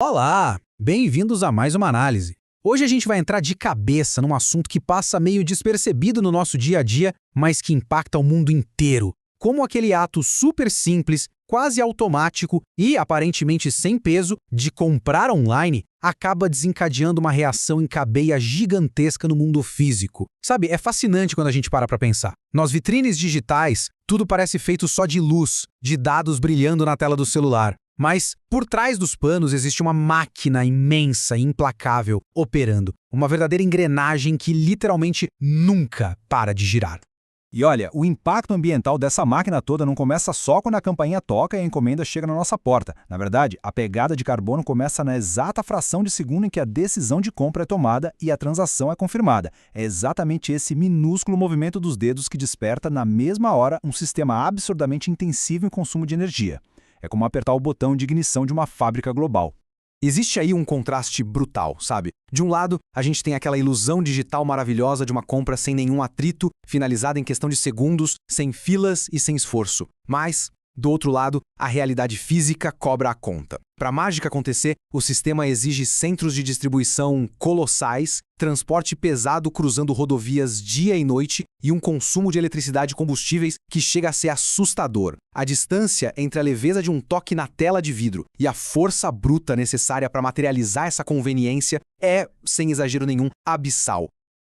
Olá, bem-vindos a mais uma análise. Hoje a gente vai entrar de cabeça num assunto que passa meio despercebido no nosso dia a dia, mas que impacta o mundo inteiro. Como aquele ato super simples, quase automático e aparentemente sem peso de comprar online acaba desencadeando uma reação em cadeia gigantesca no mundo físico. Sabe, é fascinante quando a gente para pra pensar. Nas vitrines digitais, tudo parece feito só de luz, de dados brilhando na tela do celular. Mas, por trás dos panos, existe uma máquina imensa e implacável operando. Uma verdadeira engrenagem que literalmente nunca para de girar. E olha, o impacto ambiental dessa máquina toda não começa só quando a campainha toca e a encomenda chega na nossa porta. Na verdade, a pegada de carbono começa na exata fração de segundo em que a decisão de compra é tomada e a transação é confirmada. É exatamente esse minúsculo movimento dos dedos que desperta, na mesma hora, um sistema absurdamente intensivo em consumo de energia. É como apertar o botão de ignição de uma fábrica global. Existe aí um contraste brutal, sabe? De um lado, a gente tem aquela ilusão digital maravilhosa de uma compra sem nenhum atrito, finalizada em questão de segundos, sem filas e sem esforço. Mas, do outro lado, a realidade física cobra a conta. Para a mágica acontecer, o sistema exige centros de distribuição colossais, transporte pesado cruzando rodovias dia e noite e um consumo de eletricidade e combustíveis que chega a ser assustador. A distância entre a leveza de um toque na tela de vidro e a força bruta necessária para materializar essa conveniência é, sem exagero nenhum, abissal.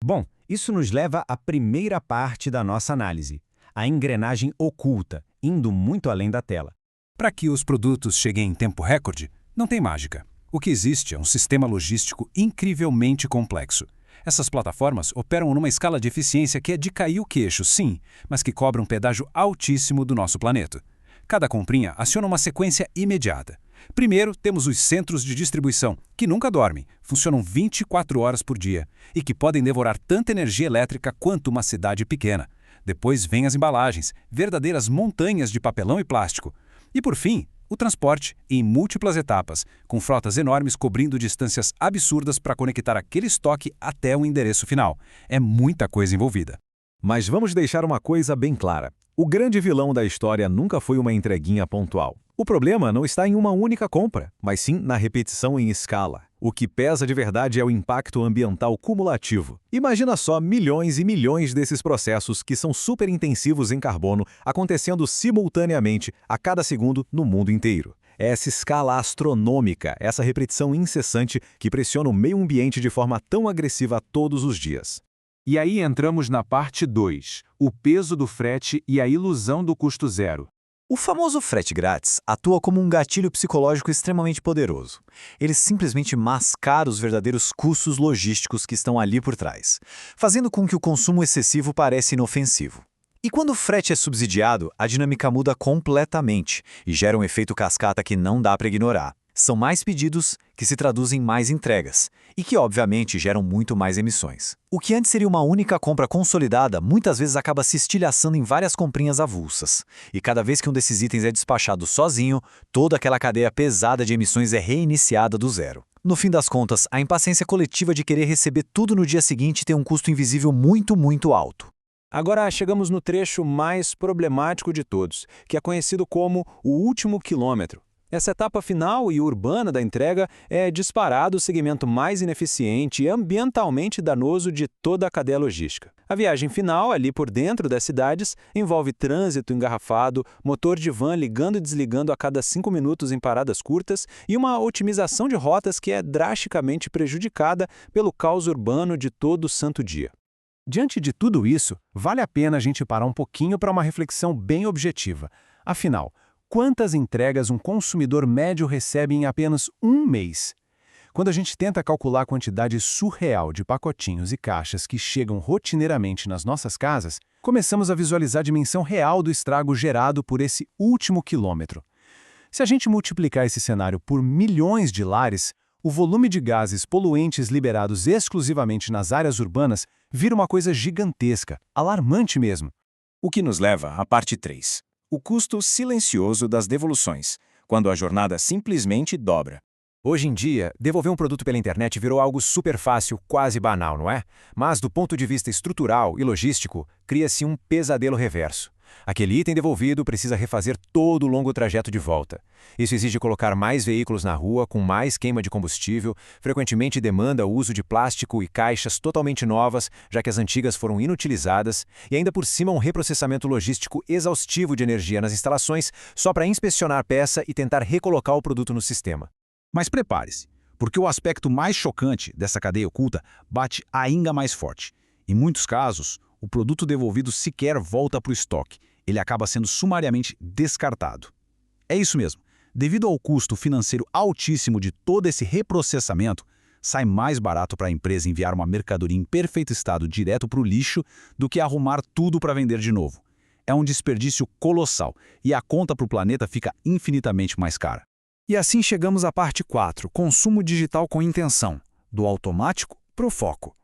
Bom, isso nos leva à primeira parte da nossa análise, a engrenagem oculta, indo muito além da tela. Para que os produtos cheguem em tempo recorde, não tem mágica. O que existe é um sistema logístico incrivelmente complexo. Essas plataformas operam numa escala de eficiência que é de cair o queixo, sim, mas que cobra um pedágio altíssimo do nosso planeta. Cada comprinha aciona uma sequência imediata. Primeiro, temos os centros de distribuição, que nunca dormem, funcionam 24 horas por dia e que podem devorar tanta energia elétrica quanto uma cidade pequena. Depois vêm as embalagens, verdadeiras montanhas de papelão e plástico. E por fim, o transporte em múltiplas etapas, com frotas enormes cobrindo distâncias absurdas para conectar aquele estoque até o endereço final. É muita coisa envolvida. Mas vamos deixar uma coisa bem clara. O grande vilão da história nunca foi uma entreguinha pontual. O problema não está em uma única compra, mas sim na repetição em escala. O que pesa de verdade é o impacto ambiental cumulativo. Imagina só milhões e milhões desses processos que são super intensivos em carbono acontecendo simultaneamente a cada segundo no mundo inteiro. É essa escala astronômica, essa repetição incessante que pressiona o meio ambiente de forma tão agressiva todos os dias. E aí entramos na parte 2, o peso do frete e a ilusão do custo zero. O famoso frete grátis atua como um gatilho psicológico extremamente poderoso. Ele simplesmente mascara os verdadeiros custos logísticos que estão ali por trás, fazendo com que o consumo excessivo pareça inofensivo. E quando o frete é subsidiado, a dinâmica muda completamente e gera um efeito cascata que não dá para ignorar. São mais pedidos que se traduzem em mais entregas e que, obviamente, geram muito mais emissões. O que antes seria uma única compra consolidada, muitas vezes acaba se estilhaçando em várias comprinhas avulsas. E cada vez que um desses itens é despachado sozinho, toda aquela cadeia pesada de emissões é reiniciada do zero. No fim das contas, a impaciência coletiva de querer receber tudo no dia seguinte tem um custo invisível muito, muito alto. Agora chegamos no trecho mais problemático de todos, que é conhecido como o último quilômetro. Essa etapa final e urbana da entrega é disparado o segmento mais ineficiente e ambientalmente danoso de toda a cadeia logística. A viagem final, ali por dentro das cidades, envolve trânsito engarrafado, motor de van ligando e desligando a cada 5 minutos em paradas curtas e uma otimização de rotas que é drasticamente prejudicada pelo caos urbano de todo santo dia. Diante de tudo isso, vale a pena a gente parar um pouquinho para uma reflexão bem objetiva. Afinal, quantas entregas um consumidor médio recebe em apenas um mês? Quando a gente tenta calcular a quantidade surreal de pacotinhos e caixas que chegam rotineiramente nas nossas casas, começamos a visualizar a dimensão real do estrago gerado por esse último quilômetro. Se a gente multiplicar esse cenário por milhões de lares, o volume de gases poluentes liberados exclusivamente nas áreas urbanas vira uma coisa gigantesca, alarmante mesmo. O que nos leva à parte 3. O custo silencioso das devoluções, quando a jornada simplesmente dobra. Hoje em dia, devolver um produto pela internet virou algo super fácil, quase banal, não é? Mas, do ponto de vista estrutural e logístico, cria-se um pesadelo reverso. Aquele item devolvido precisa refazer todo o longo trajeto de volta. Isso exige colocar mais veículos na rua, com mais queima de combustível, frequentemente demanda o uso de plástico e caixas totalmente novas, já que as antigas foram inutilizadas, e ainda por cima um reprocessamento logístico exaustivo de energia nas instalações, só para inspecionar a peça e tentar recolocar o produto no sistema. Mas prepare-se, porque o aspecto mais chocante dessa cadeia oculta bate ainda mais forte. Em muitos casos, o produto devolvido sequer volta para o estoque. Ele acaba sendo sumariamente descartado. É isso mesmo. Devido ao custo financeiro altíssimo de todo esse reprocessamento, sai mais barato para a empresa enviar uma mercadoria em perfeito estado direto para o lixo do que arrumar tudo para vender de novo. É um desperdício colossal e a conta para o planeta fica infinitamente mais cara. E assim chegamos à parte 4, consumo digital com intenção, do automático para o foco.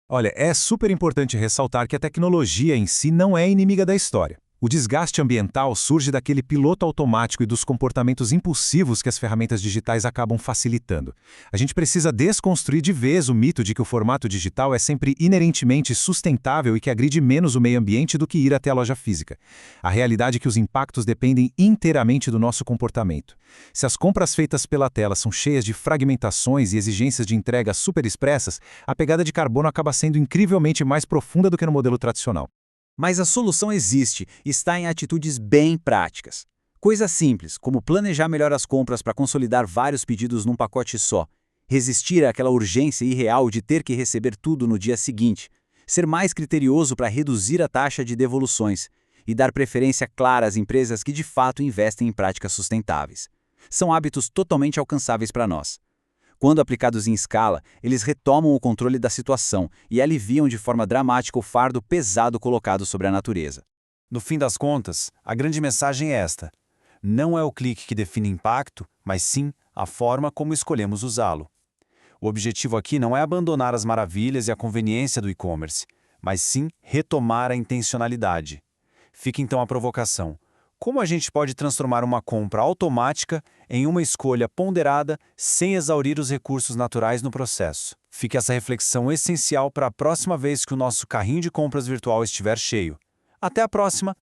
Olha, é super importante ressaltar que a tecnologia em si não é inimiga da história. O desgaste ambiental surge daquele piloto automático e dos comportamentos impulsivos que as ferramentas digitais acabam facilitando. A gente precisa desconstruir de vez o mito de que o formato digital é sempre inerentemente sustentável e que agride menos o meio ambiente do que ir até a loja física. A realidade é que os impactos dependem inteiramente do nosso comportamento. Se as compras feitas pela tela são cheias de fragmentações e exigências de entrega super expressas, a pegada de carbono acaba sendo incrivelmente mais profunda do que no modelo tradicional. Mas a solução existe, está em atitudes bem práticas. Coisas simples, como planejar melhor as compras para consolidar vários pedidos num pacote só, resistir àquela urgência irreal de ter que receber tudo no dia seguinte, ser mais criterioso para reduzir a taxa de devoluções e dar preferência clara às empresas que de fato investem em práticas sustentáveis. São hábitos totalmente alcançáveis para nós. Quando aplicados em escala, eles retomam o controle da situação e aliviam de forma dramática o fardo pesado colocado sobre a natureza. No fim das contas, a grande mensagem é esta: não é o clique que define impacto, mas sim a forma como escolhemos usá-lo. O objetivo aqui não é abandonar as maravilhas e a conveniência do e-commerce, mas sim retomar a intencionalidade. Fica então a provocação: como a gente pode transformar uma compra automática em uma escolha ponderada sem exaurir os recursos naturais no processo? Fica essa reflexão essencial para a próxima vez que o nosso carrinho de compras virtual estiver cheio. Até a próxima